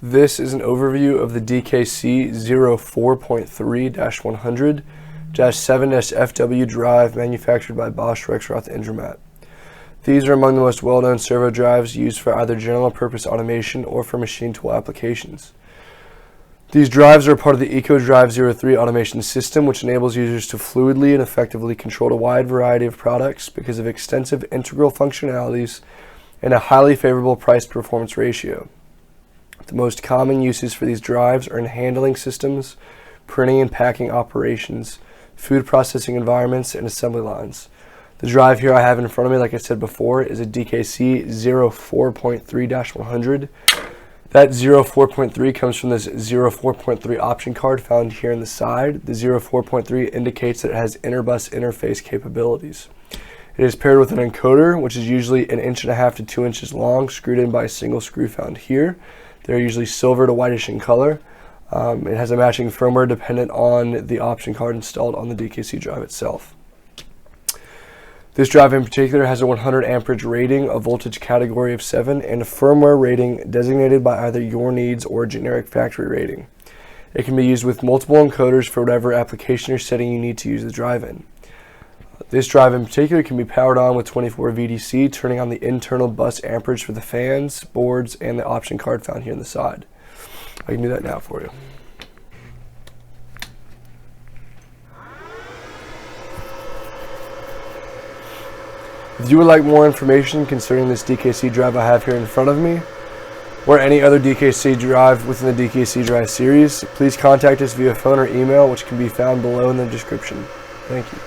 This is an overview of the DKC04.3-100-7-FW drive manufactured by Bosch Rexroth Indramat. These are among the most well-known servo drives used for either general-purpose automation or for machine tool applications. These drives are part of the EcoDrive03 automation system, which enables users to fluidly and effectively control a wide variety of products because of extensive integral functionalities and a highly favorable price-performance ratio. The most common uses for these drives are in handling systems, printing and packing operations, food processing environments, and assembly lines. The drive here I have in front of me, like I said before, is a DKC04.3-100. That 04.3 comes from this 04.3 option card found here in the side. The 04.3 indicates that it has interbus interface capabilities. It is paired with an encoder, which is usually 1.5 to 2 inches long, screwed in by a single screw found here. They're usually silver to whitish in color. It has a matching firmware dependent on the option card installed on the DKC drive itself. This drive in particular has a 100 amperage rating, a voltage category of 7, and a firmware rating designated by either your needs or a generic factory rating. It can be used with multiple encoders for whatever application or setting you need to use the drive in. This drive in particular can be powered on with 24 VDC, turning on the internal bus amperage for the fans, boards, and the option card found here on the side. I can do that now for you. If you would like more information concerning this DKC drive I have here in front of me, or any other DKC drive within the DKC drive series, please contact us via phone or email, which can be found below in the description. Thank you.